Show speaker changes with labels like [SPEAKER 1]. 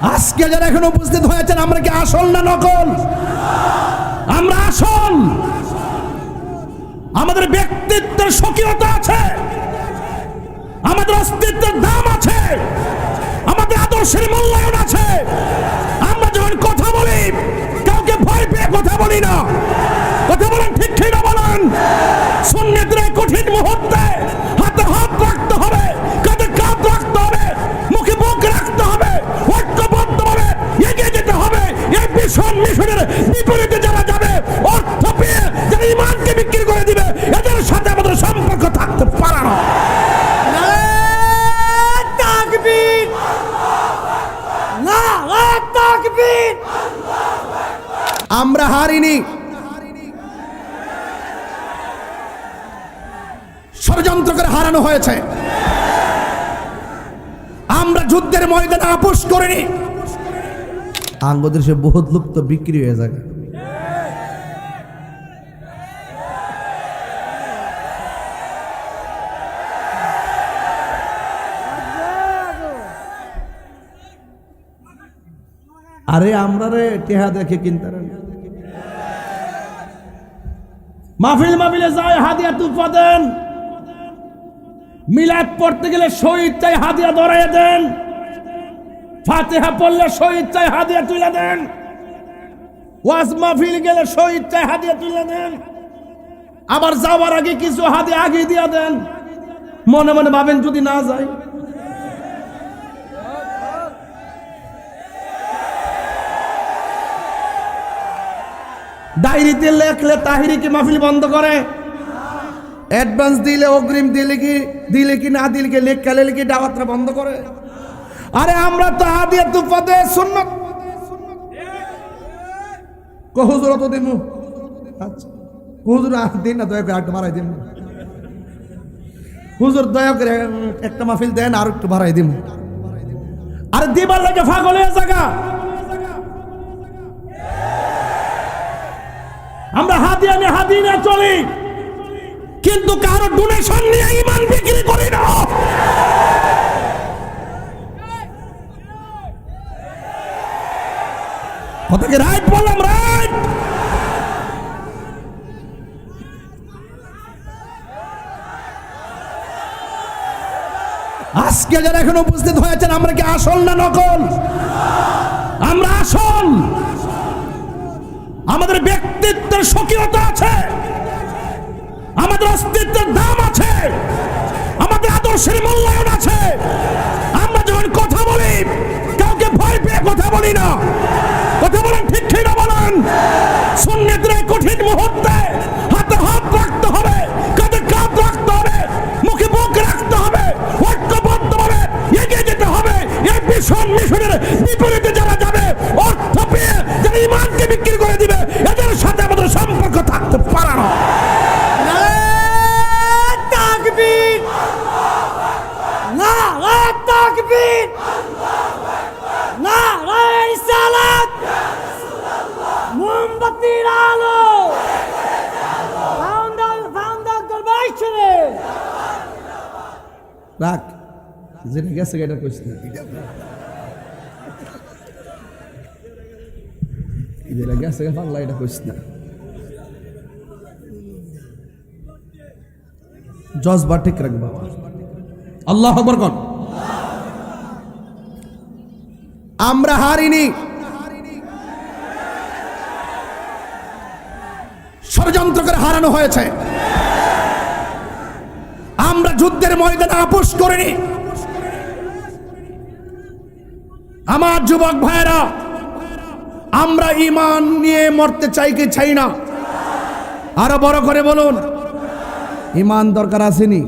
[SPEAKER 1] আজকে যারা এখন উপস্থিত হয়েছেন, আমরা কি আসল না নকল? আমরা আসল। আমাদের ব্যক্তিত্বের স্বকীয়তা আছে, আমাদের অস্তিত্বের দাম আছে, আমাদের আদর্শের মূল্যায়ন আছে। আমরা যখন কথা বলি, কাউকে ভয় পেয়ে কথা বলি না। কথা বলেন ঠিক ঠিক না বলেন? সুন্নতের কঠিন মুহূর্তে হাতে হাত রাখতে হবে, কাঁধে কাঁধ রাখতে হবে, মুখে মুখ রাখতে হবে, ঐক্যবদ্ধভাবে এগিয়ে যেতে হবে। এই ভীষণ মিশনের বিপরীতে যারা যাবে, অর্থ পেয়ে যারা ইমানকে বিক্রি করে দিবে, এদের সাথে আমাদের সম্পর্ক থাকতে পারে না। আমরা হারিনি, ষড়যন্ত্র করে হারানো হয়েছে। আমরা যুদ্ধের ময়দানে আপোষ করিনি। আঙ্গদের সে বহুত লোক তো বিক্রি হয়ে যায়। আরে আমরা রে টেহা দেখে কিনতে মাহফিল মাহফিলে যায়, হাদিয়া তুফা দেন। মিলাদ পড়তে গেলে শহীদ চাই, হাদিয়া ধরাইয়া দেন। ফাতিহা পড়লে শহীদ চাই, হাদিয়া তুলে দেন। ওয়াজ মাহফিল গেলে শহীদ চাই, হাদিয়া তুলে দেন। আবার যাওয়ার আগে কিছু হাদিয়া আগে দিয়া দেন। মনে মনে ভাবেন যদি না যায়। ডায়েরিতে লেখলে তাহিরি কি মাহফিল বন্ধ করে? অ্যাডভান্স দিলে, অগ্রিম দিলে কি না দিলে কি, লেখালে কি দাওয়াতটা বন্ধ করে? আরে আমরা তো হাদিয়া তুফা দে সুন্নাত কো হুজুর তো দিমু। আচ্ছা হুজুর দিন না, দয়া করে একটু বাড়াই দিন। হুজুর দয়া করে একটা মাহফিল দেন, আর একটু বাড়াই দিমু। আরে দিবার লাগে পাগল হয়ে জায়গা। আমরা হাদিয়া নিয়ে চলি, কিন্তু কারো ডোনেশন নিয়ে ঈমান বিক্রি করি না। কথা কি রাইট বললাম? রাইট। আজকে যারা এখন উপস্থিত হয়েছেন, আমরা কি আসল না নকল? আমরা আসল। আমাদের ব্যক্তিত্বের স্বকীয়তা আছে, আমাদের অস্তিত্বের দাম আছে, আমাদের আদর্শের মূল্যায়ন আছে। আমরা যখন কথা বলি, কাউকে ভয় পেয়ে কথা বলি না। কথা বলেন ঠিক ঠিক না বলেন? সুন্নতের কঠিন মুহূর্তে হাতে হাত রাখতে হবে, কাঁধে কাঁধ রাখতে হবে, মুখে মুখ রাখতে হবে, ঐক্যবদ্ধভাবে এগিয়ে যেতে হবে। এই ভীষণ মিশনের বিপরীতে যারা যাবে, অর্থ পেয়ে যারা ইমানকে বিক্রি করে দিবে, এদের সাথে আমাদের সম্পর্ক থাকতে পারে না।
[SPEAKER 2] মোমবাতির আলো,
[SPEAKER 1] রাখ যেটা গেছে এটা কইস না, যেটা গেছে পাল্লা এটা কইস না। জজবা ঠিক রাখবা। আল্লাহু আকবার কোন। আমরা হারিনি, ষড়যন্ত্র করে হারানো হয়েছে। আমরা যুদ্ধের ময়দানে আপোষ করিনি। আমার যুবক ভাইরা, আমরা ঈমান নিয়ে মরতে চাই কি চাই না? আরো বড় করে বলুন, ঈমান দরকার আসেনি?